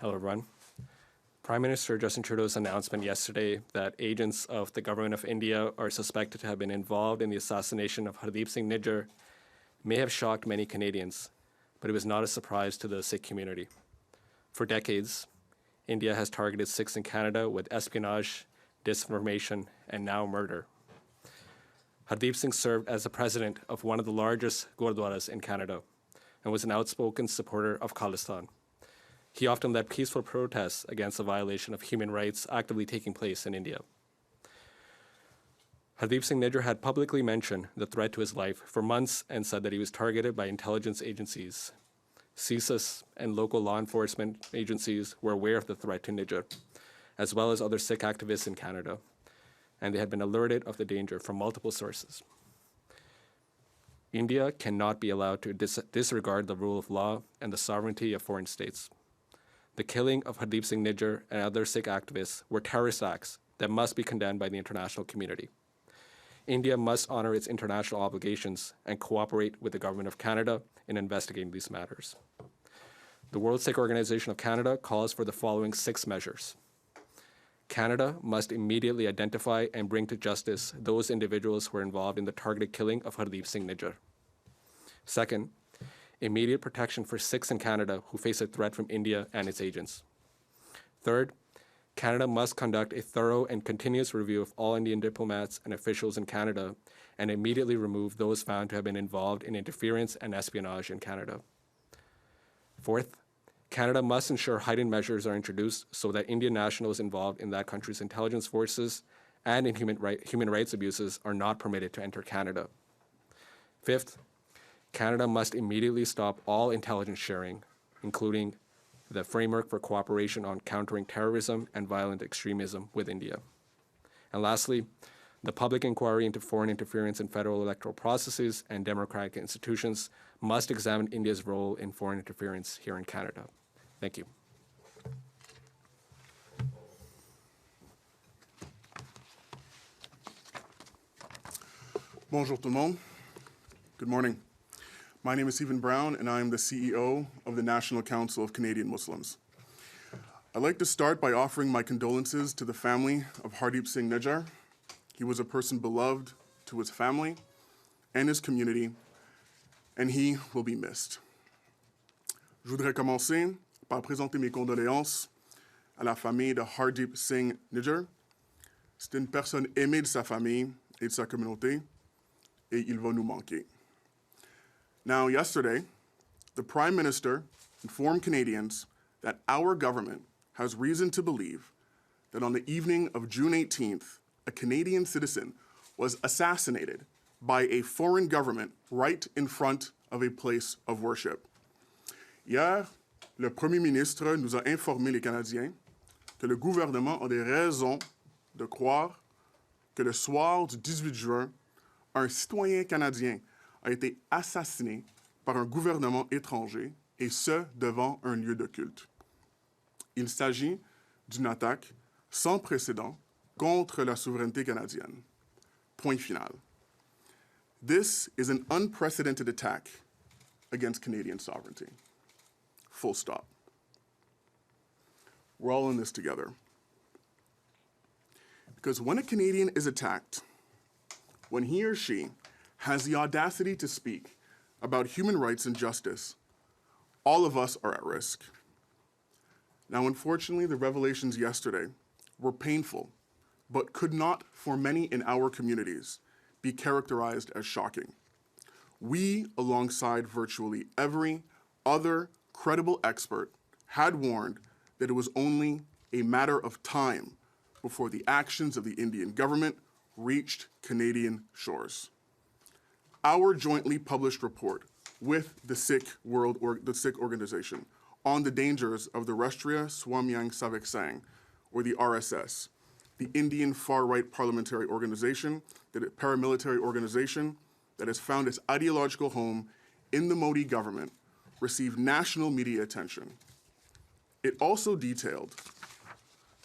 Hello, everyone. Prime Minister Justin Trudeau's announcement yesterday that agents of the government of India are suspected to have been involved in the assassination of Hardeep Singh Nijjar may have shocked many Canadians, but it was not a surprise to the Sikh community. For decades, India has targeted Sikhs in Canada with espionage, disinformation, and now murder. Hardeep Singh served as the president of one of the largest gurdwaras in Canada and was an outspoken supporter of Khalistan. He often led peaceful protests against the violation of human rights actively taking place in India. Hardeep Singh Nijjar had publicly mentioned the threat to his life for months and said that he was targeted by intelligence agencies. CSIS and local law enforcement agencies were aware of the threat to Nijjar, as well as other Sikh activists in Canada, and they had been alerted of the danger from multiple sources. India cannot be allowed to disregard the rule of law and the sovereignty of foreign states. The killing of Hardeep Singh Nijjar and other Sikh activists were terrorist acts that must be condemned by the international community. India must honor its international obligations and cooperate with the Government of Canada in investigating these matters. The World Sikh Organization of Canada calls for the following 6 measures. Canada must immediately identify and bring to justice those individuals who were involved in the targeted killing of Hardeep Singh Nijjar. Second, immediate protection for Sikhs in Canada who face a threat from India and its agents. Third, Canada must conduct a thorough and continuous review of all Indian diplomats and officials in Canada and immediately remove those found to have been involved in interference and espionage in Canada. Fourth, Canada must ensure heightened measures are introduced so that Indian nationals involved in that country's intelligence forces and in human rights abuses are not permitted to enter Canada. Fifth, Canada must immediately stop all intelligence sharing, including the framework for cooperation on countering terrorism and violent extremism with India. And lastly, the public inquiry into foreign interference in federal electoral processes and democratic institutions must examine India's role in foreign interference here in Canada. Thank you. Bonjour tout le monde. Good morning. My name is Stephen Brown, and I am the CEO of the National Council of Canadian Muslims. I'd like to start by offering my condolences to the family of Hardeep Singh Nijjar. He was a person beloved to his family and his community, and he will be missed. Je voudrais commencer par présenter mes condoléances à la famille de Hardeep Singh Nijjar. C'est une personne aimée de sa famille et de sa communauté, et il va nous manquer. Now, yesterday, the Prime Minister informed Canadians that our government has reason to believe that on the evening of June 18th, a Canadian citizen was assassinated by a foreign government right in front of a place of worship. Hier, le Premier ministre nous a informé les Canadiens que le gouvernement a des raisons de croire que le soir du 18 juin, un citoyen canadien a été assassiné par un gouvernement étranger, et ce, devant un lieu de culte. Il s'agit d'une attaque sans précédent contre la souveraineté canadienne. Point final. This is an unprecedented attack against Canadian sovereignty. Full stop. We're all in this together. Because when a Canadian is attacked, when he or she has the audacity to speak about human rights and justice, all of us are at risk. Now, unfortunately, the revelations yesterday were painful, but could not, for many in our communities, be characterized as shocking. We, alongside virtually every other credible expert, had warned that it was only a matter of time before the actions of the Indian government reached Canadian shores. Our jointly published report with the Sikh organization on the dangers of the Rashtriya Swamyang Savak Sangh, or the RSS, the Indian far-right parliamentary organization, paramilitary organization that has found its ideological home in the Modi government, received national media attention. It also detailed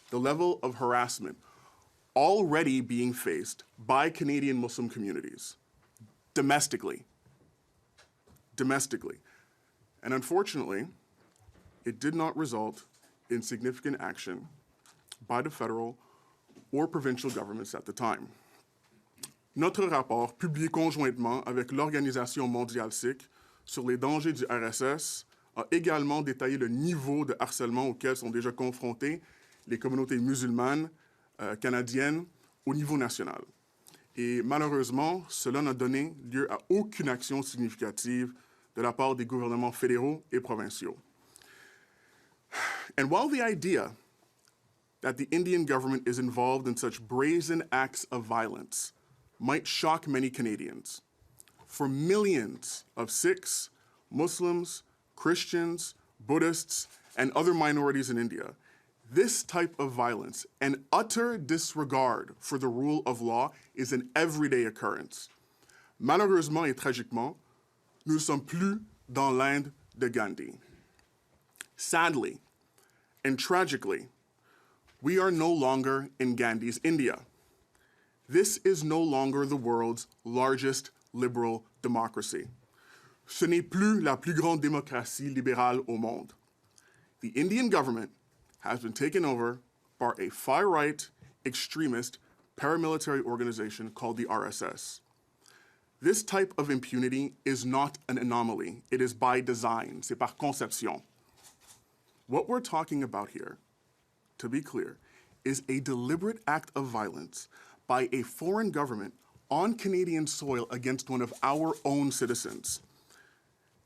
the level of harassment already being faced by Canadian Muslim communities domestically. And unfortunately, it did not result in significant action by the federal or provincial governments at the time. Notre rapport, publié conjointement avec l'Organisation mondiale sikh sur les dangers du RSS, a également détaillé le niveau de harcèlement auquel sont déjà confrontées les communautés musulmanes canadiennes au niveau national. Et malheureusement, cela n'a donné lieu à aucune action significative de la part des gouvernements fédéraux et provinciaux. And while the idea that the Indian government is involved in such brazen acts of violence might shock many Canadians, for millions of Sikhs, Muslims, Christians, Buddhists, and other minorities in India, this type of violence and utter disregard for the rule of law is an everyday occurrence. Malheureusement et tragiquement, nous ne sommes plus dans l'Inde de Gandhi. Sadly and tragically, we are no longer in Gandhi's India. This is no longer the world's largest liberal democracy. Ce n'est plus la plus grande démocratie libérale au monde. The Indian government has been taken over by a far-right, extremist, paramilitary organization called the RSS. This type of impunity is not an anomaly. It is by design. C'est par conception. What we're talking about here, to be clear, is a deliberate act of violence by a foreign government on Canadian soil against one of our own citizens.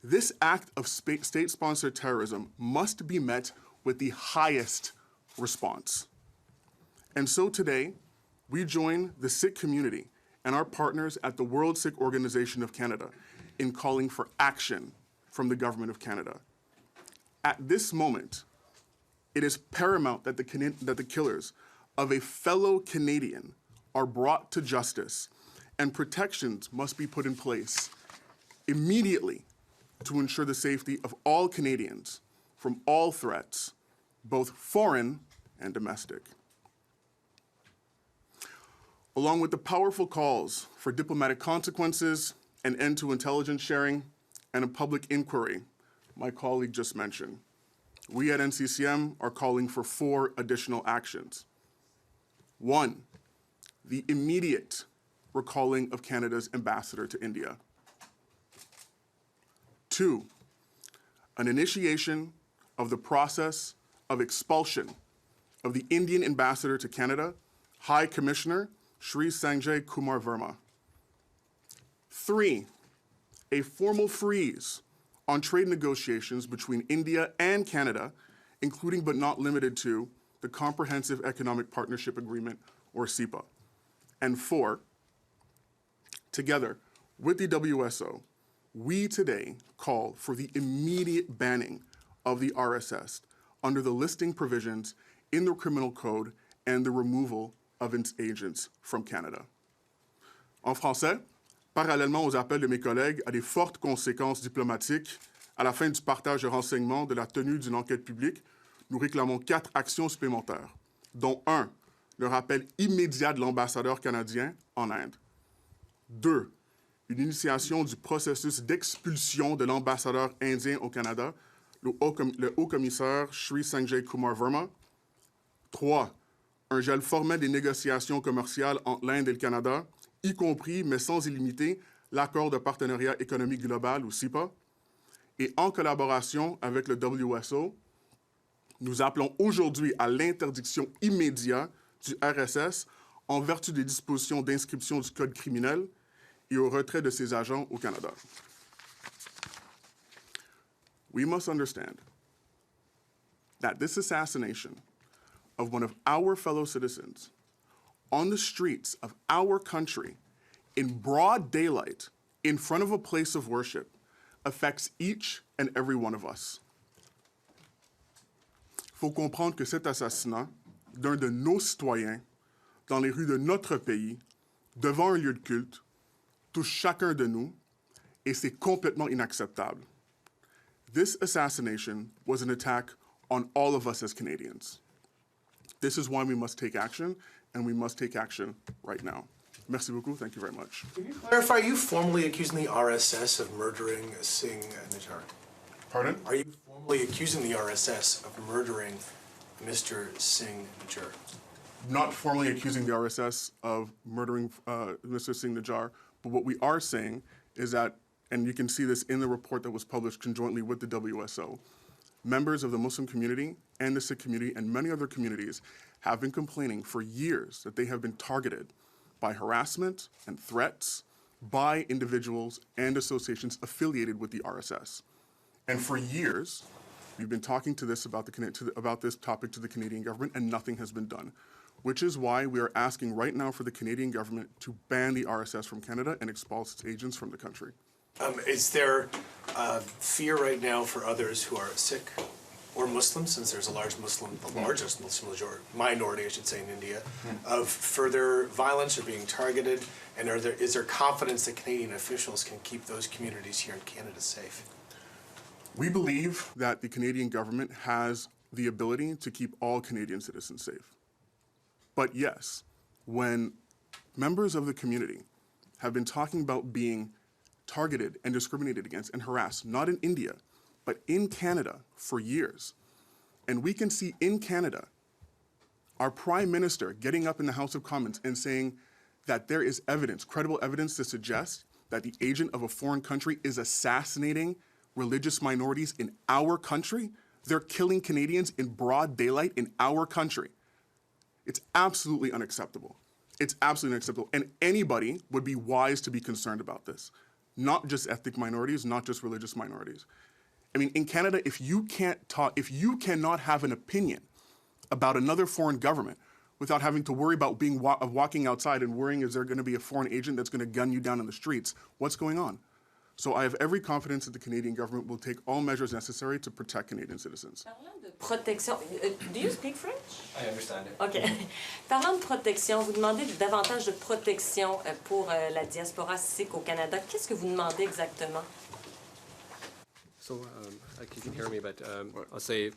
This act of state-sponsored terrorism must be met with the highest response. And so today, we join the Sikh community and our partners at the World Sikh Organization of Canada in calling for action from the Government of Canada. At this moment, it is paramount that the killers of a fellow Canadian are brought to justice, and protections must be put in place immediately to ensure the safety of all Canadians from all threats, both foreign and domestic. Along with the powerful calls for diplomatic consequences, an end to intelligence sharing, and a public inquiry my colleague just mentioned, we at NCCM are calling for 4 additional actions. 1, the immediate recalling of Canada's ambassador to India. 2, an initiation of the process of expulsion of the Indian ambassador to Canada, High Commissioner Shri Sanjay Kumar Verma. 3, a formal freeze on trade negotiations between India and Canada, including but not limited to the Comprehensive Economic Partnership Agreement, or CEPA. And 4, together with the WSO, we today call for the immediate banning of the RSS under the listing provisions in the Criminal Code and the removal of its agents from Canada. En français, parallèlement aux appels de mes collègues à des fortes conséquences diplomatiques à la fin du partage de renseignements de la tenue d'une enquête publique, nous réclamons 4 actions supplémentaires, dont 1, le rappel immédiat de l'ambassadeur canadien en Inde. 2, une initiation du processus d'expulsion de l'ambassadeur indien au Canada, le haut-commissaire Shri Sanjay Kumar Verma. 3, un gel formel des négociations commerciales entre l'Inde et le Canada, y compris, mais sans illimiter, l'accord de partenariat économique global, ou CEPA. Et en collaboration avec le WSO, nous appelons aujourd'hui à l'interdiction immédiate du RSS en vertu des dispositions d'inscription du Code criminel et au retrait de ses agents au Canada. We must understand that this assassination of one of our fellow citizens on the streets of our country in broad daylight in front of a place of worship affects each and every one of us. Il faut comprendre que cet assassinat d'un de nos citoyens dans les rues de notre pays, devant un lieu de culte, touche chacun de nous, et c'est complètement inacceptable. This assassination was an attack on all of us as Canadians. This is why we must take action, and we must take action right now. Merci beaucoup. Thank you very much. Can you clarify, are you formally accusing the RSS of murdering Singh and Nijjar? Pardon? Are you formally accusing the RSS of murdering Mr. Singh Nijjar? Not formally accusing the RSS of murdering Mr. Singh Nijjar, but what we are saying is that, and you can see this in the report that was published conjointly with the WSO, members of the Muslim community and the Sikh community and many other communities have been complaining for years that they have been targeted by harassment and threats by individuals and associations affiliated with the RSS. And for years, we've been talking to this about this topic to the Canadian government, and nothing has been done, which is why we are asking right now for the Canadian government to ban the RSS from Canada and expel its agents from the country. Is there fear right now for others who are Sikh or Muslim, since there's the largest Muslim minority, I should say, in India, of further violence or being targeted? And is there confidence that Canadian officials can keep those communities here in Canada safe? We believe that the Canadian government has the ability to keep all Canadian citizens safe. But yes, when members of the community have been talking about being targeted and discriminated against and harassed, not in India, but in Canada for years. And we can see in Canada our Prime Minister getting up in the House of Commons and saying that there is evidence, credible evidence to suggest that the agent of a foreign country is assassinating religious minorities in our country. They're killing Canadians in broad daylight in our country. It's absolutely unacceptable. It's absolutely unacceptable. And anybody would be wise to be concerned about this. Not just ethnic minorities, not just religious minorities. I mean, in Canada, if you cannot have an opinion about another foreign government without having to worry about walking outside and worrying, is there going to be a foreign agent that's going to gun you down in the streets? What's going on? So I have every confidence that the Canadian government will take all measures necessary to protect Canadian citizens. Parlant de protection, do you speak French? I understand it. OK. Parlant de protection, vous demandez davantage de protection pour la diaspora sikh au Canada. Qu'est-ce que vous demandez exactement? So you can hear me, but I'll say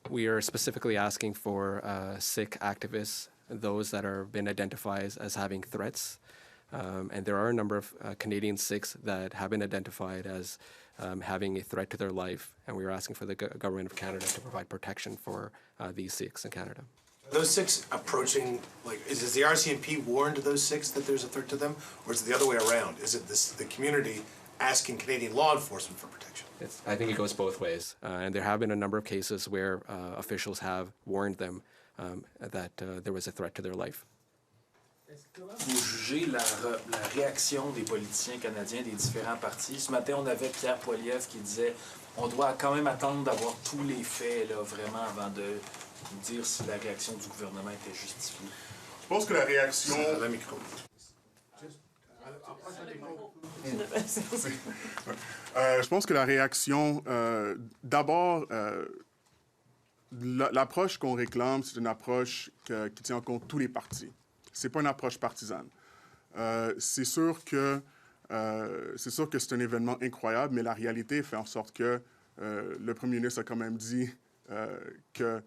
we are specifically asking for Sikh activists, those that are been identified as having threats. And there are a number of Canadian Sikhs that have been identified as having a threat to their life, and we are asking for the government of Canada to provide protection for these Sikhs in Canada. Are those Sikhs approaching, is the RCMP warned those Sikhs that there's a threat to them, or is it the other way around? Is it the community asking Canadian law enforcement for protection? I think it goes both ways, and there have been a number of cases where officials have warned them that there was a threat to their life. Comment vous jugez la réaction des politiciens canadiens des différents partis? Ce matin, on avait Pierre Poilievre qui disait on doit quand même attendre d'avoir tous les faits là, vraiment avant de dire si la réaction du gouvernement était justifiée. Je pense que la réaction... je pense que la réaction, d'abord, l'approche qu'on réclame, c'est une approche qui tient en compte tous les partis. C'est pas une approche partisane. C'est sûr que c'est un événement incroyable, mais la réalité fait en sorte que le premier ministre a quand même dit qu'un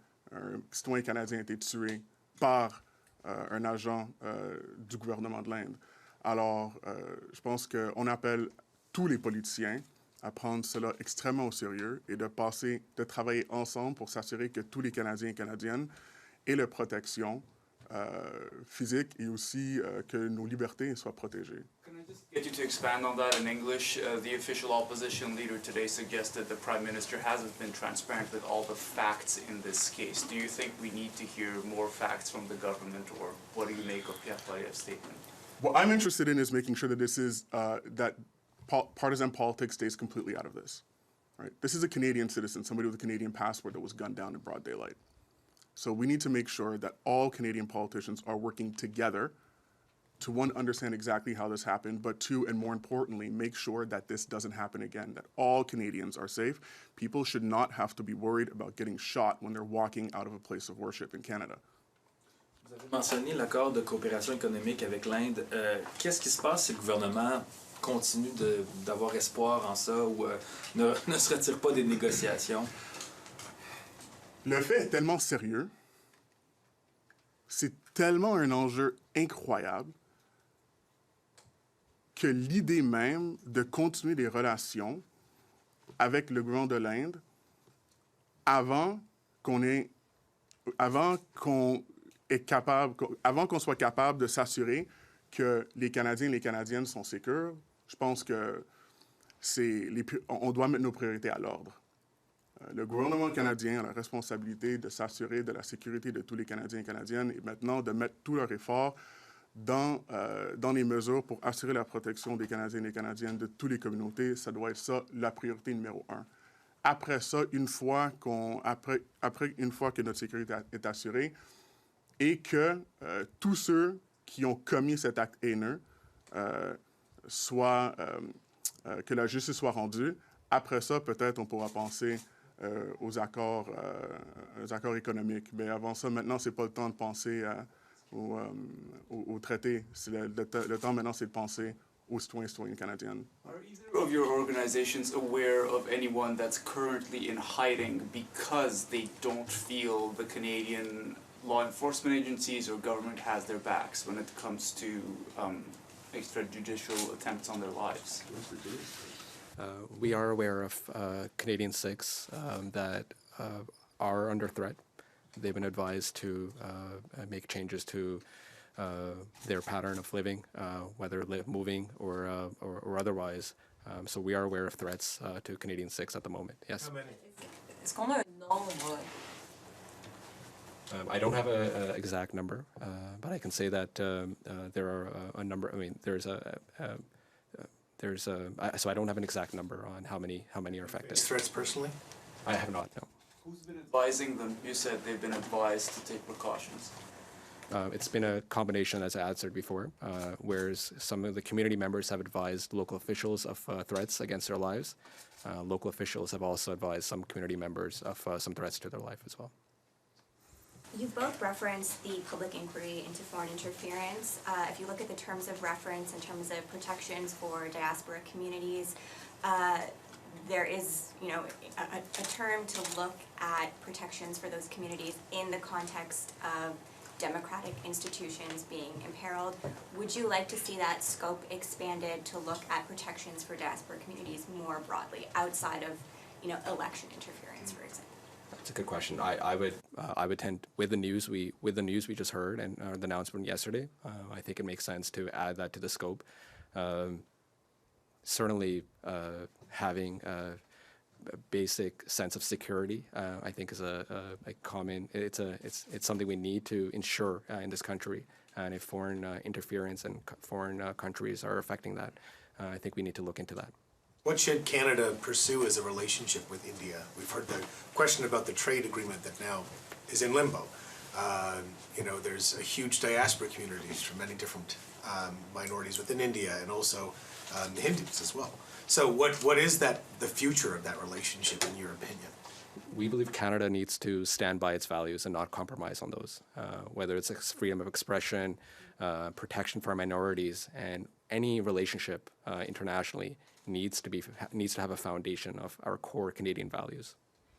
citoyen canadien a été tué par un agent du gouvernement de l'Inde. Alors, je pense qu'on appelle tous les politiciens à prendre cela extrêmement au sérieux et de travailler ensemble pour s'assurer que tous les Canadiens et Canadiennes aient la protection physique et aussi que nos libertés soient protégées. Can I just get you to expand on that in English? The official opposition leader today suggested the Prime Minister hasn't been transparent with all the facts in this case. Do you think we need to hear more facts from the government, or what do you make of Pierre Poilievre's statement? What I'm interested in is making sure that this is that partisan politics stays completely out of this. Right? This is a Canadian citizen, somebody with a Canadian passport that was gunned down in broad daylight. So we need to make sure that all Canadian politicians are working together to, one, understand exactly how this happened, but two, and more importantly, make sure that this doesn't happen again, that all Canadians are safe. People should not have to be worried about getting shot when they're walking out of a place of worship in Canada. Vous avez mentionné l'accord de coopération économique avec l'Inde. Qu'est-ce qui se passe si le gouvernement continue d'avoir espoir en ça ou ne se retire pas des négociations? Le fait est tellement sérieux, c'est tellement un enjeu incroyable que l'idée même de continuer des relations avec le gouvernement de l'Inde avant qu'on ait avant qu'on soit capable de s'assurer que les Canadiens et les Canadiennes sont sécures, je pense que on doit mettre nos priorités à l'ordre. Le gouvernement canadien a la responsabilité de s'assurer de la sécurité de tous les Canadiens et Canadiennes et maintenant de mettre tout leur effort dans les mesures pour assurer la protection des Canadiens et des Canadiennes de toutes les communautés. Ça doit être ça, la priorité numéro 1. Après ça, une fois que notre sécurité est assurée et que tous ceux qui ont commis cet acte haineux que la justice soit rendue, après ça, peut-être on pourra penser aux accords économiques. Mais avant ça, maintenant, c'est pas le temps de penser au traité. Le temps maintenant, c'est de penser aux citoyens canadiennes. Are either of your organizations aware of anyone that's currently in hiding because they don't feel the Canadian law enforcement agencies or government has their backs when it comes to extrajudicial attempts on their lives? We are aware of Canadian Sikhs that are under threat. They've been advised to make changes to their pattern of living, whether moving or otherwise. So we are aware of threats to Canadian Sikhs at the moment. Yes. Est-ce qu'on a un nombre? I don't have an exact number, but I can say that there are a number. I mean, so I don't have an exact number on how many are affected. These threats personally? I have not. No. Who's been advising them? You said they've been advised to take precautions. It's been a combination, as I answered before, whereas some of the community members have advised local officials of threats against their lives. Local officials have also advised some community members of some threats to their life as well. You've both referenced the public inquiry into foreign interference. If you look at the terms of reference in terms of protections for diaspora communities, there is, a term to look at protections for those communities in the context of democratic institutions being imperiled. Would you like to see that scope expanded to look at protections for diaspora communities more broadly, outside of, election interference, for example? That's a good question. I would tend, with the news we just heard and the announcement yesterday, I think it makes sense to add that to the scope. Certainly, having a basic sense of security, I think, is a common. It's something we need to ensure in this country. And if foreign interference and foreign countries are affecting that, I think we need to look into that. What should Canada pursue as a relationship with India? We've heard the question about the trade agreement that now is in limbo. There's a huge diaspora communities from many different minorities within India, and also the Hindus as well. So what is the future of that relationship, in your opinion? We believe Canada needs to stand by its values and not compromise on those, whether it's freedom of expression, protection for minorities, and any relationship internationally needs to have a foundation of our core Canadian values.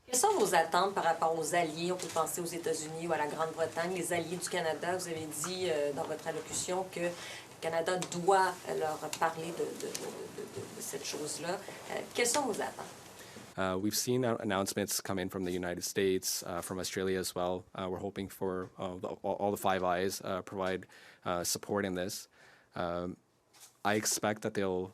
Quelles sont vos attentes par rapport aux alliés? On peut penser aux États-Unis ou à la Grande-Bretagne, les alliés du Canada. Vous avez dit dans votre allocution que le Canada doit leur parler de cette chose-là. Quelles sont vos attentes? We've seen announcements come in from the United States, from Australia as well. We're hoping for all the Five Eyes provide support in this. I expect that they'll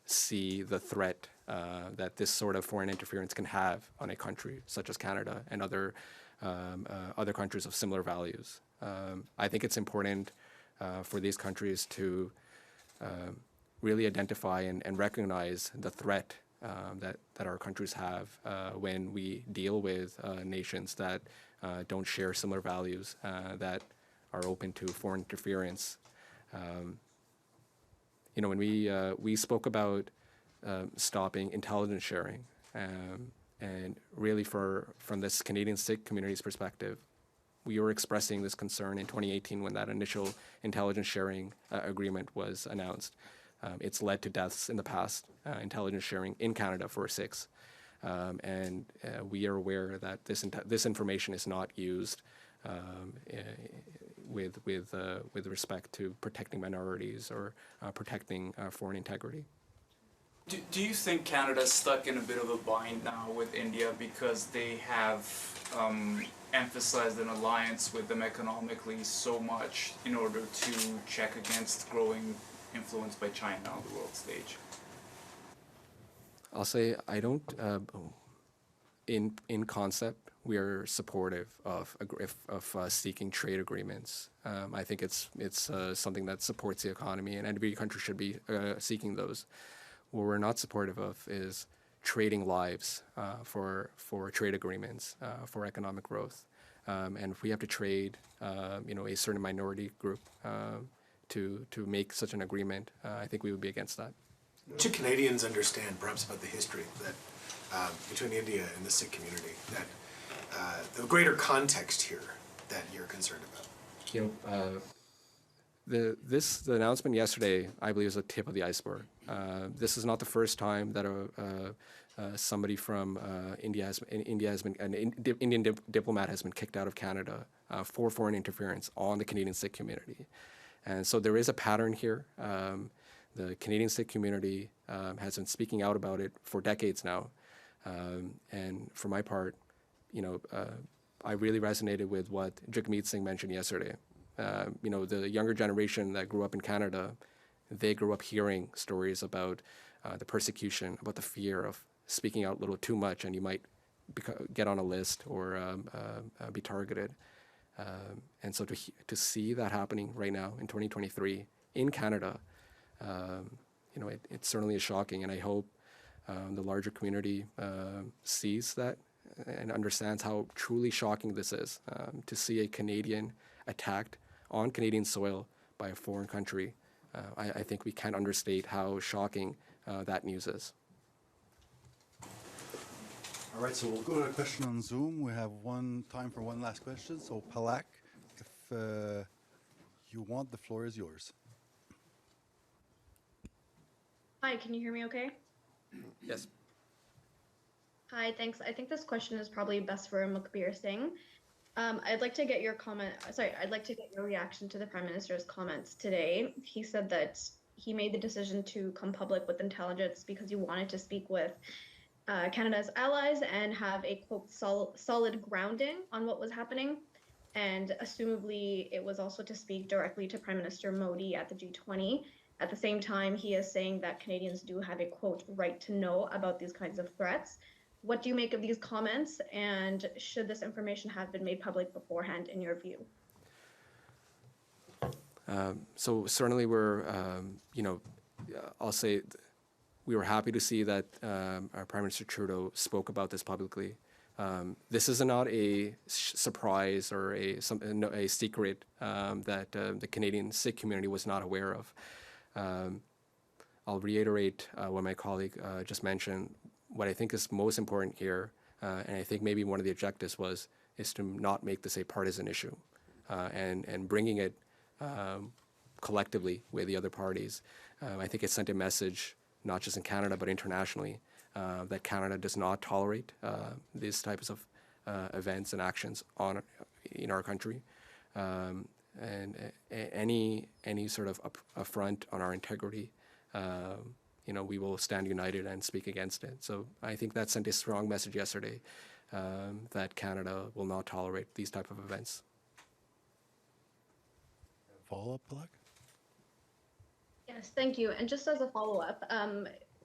see the threat that this sort of foreign interference can have on a country such as Canada and other countries of similar values. I think it's important for these countries to really identify and recognize the threat that our countries have when we deal with nations that don't share similar values, that are open to foreign interference. When we spoke about stopping intelligence sharing, and really from this Canadian Sikh community's perspective, we were expressing this concern in 2018 when that initial intelligence sharing agreement was announced. It's led to deaths in the past, intelligence sharing in Canada for Sikhs. And we are aware that this information is not used with respect to protecting minorities or protecting foreign integrity. Do you think Canada's stuck in a bit of a bind now with India because they have emphasized an alliance with them economically so much in order to check against growing influence by China on the world stage? I'll say I don't. In concept, we are supportive of seeking trade agreements. I think it's something that supports the economy, and every country should be seeking those. What we're not supportive of is trading lives for trade agreements for economic growth. And if we have to trade, a certain minority group to make such an agreement, I think we would be against that. What should Canadians understand, perhaps, about the history that between India and the Sikh community, that the greater context here that you're concerned about? The announcement yesterday, I believe, is the tip of the iceberg. This is not the first time that somebody from Indian diplomat has been kicked out of Canada for foreign interference on the Canadian Sikh community, and so there is a pattern here. The Canadian Sikh community has been speaking out about it for decades now, and for my part, I really resonated with what Jagmeet Singh mentioned yesterday. The younger generation that grew up in Canada, they grew up hearing stories about the persecution, about the fear of speaking out a little too much and you might get on a list or be targeted. And so to see that happening right now in 2023 in Canada, it certainly is shocking, and I hope the larger community sees that and understands how truly shocking this is, to see a Canadian attacked on Canadian soil by a foreign country. I think we can't understate how shocking that news is. All right, so we'll go to a question on Zoom. We have time for one last question. So Palak, if you want, the floor is yours. Hi, can you hear me okay? Yes. Hi, thanks. I think this question is probably best for Mukhbir Singh. I'd like to get your I'd like to get your reaction to the Prime Minister's comments today. He said that he made the decision to come public with intelligence because he wanted to speak with Canada's allies and have a, quote, solid grounding on what was happening. And assumably, it was also to speak directly to Prime Minister Modi at the G20. At the same time, he is saying that Canadians do have a, quote, right to know about these kinds of threats. What do you make of these comments, and should this information have been made public beforehand, in your view? So certainly I'll say we were happy to see that our Prime Minister Trudeau spoke about this publicly. This is not a surprise or a secret that the Canadian Sikh community was not aware of. I'll reiterate what my colleague just mentioned. What I think is most important here, and I think maybe one of the objectives is to not make this a partisan issue, and bringing it collectively with the other parties. I think it sent a message, not just in Canada, but internationally, that Canada does not tolerate these types of events and actions in our country. And any sort of affront on our integrity, we will stand united and speak against it. So I think that sent a strong message yesterday that Canada will not tolerate these type of events. Follow-up, Palak? Yes, thank you. And just as a follow-up,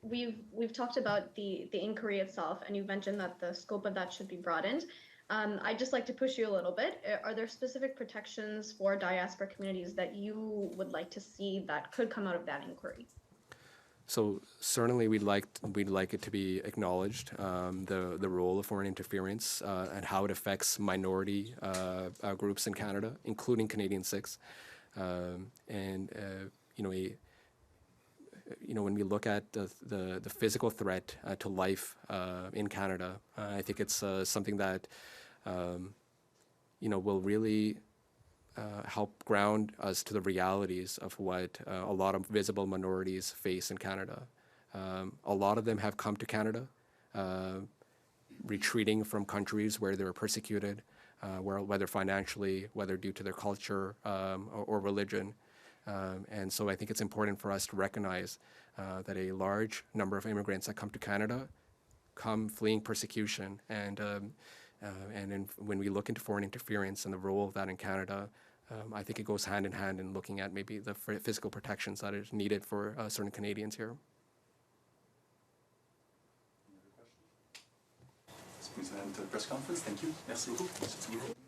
we've talked about the inquiry itself, and you mentioned that the scope of that should be broadened. I'd just like to push you a little bit. Are there specific protections for diaspora communities that you would like to see that could come out of that inquiry? So certainly we'd like it to be acknowledged, the role of foreign interference and how it affects minority groups in Canada, including Canadian Sikhs. When we look at the physical threat to life in Canada, I think it's something that will really help ground us to the realities of what a lot of visible minorities face in Canada. A lot of them have come to Canada, retreating from countries where they were persecuted, whether financially, whether due to their culture or religion. And so I think it's important for us to recognize that a large number of immigrants that come to Canada come fleeing persecution, and When we look into foreign interference and the role of that in Canada, I think it goes hand in hand in looking at maybe the physical protections that are needed for certain Canadians here. Let's please end the press conference. Thank you. Merci beaucoup.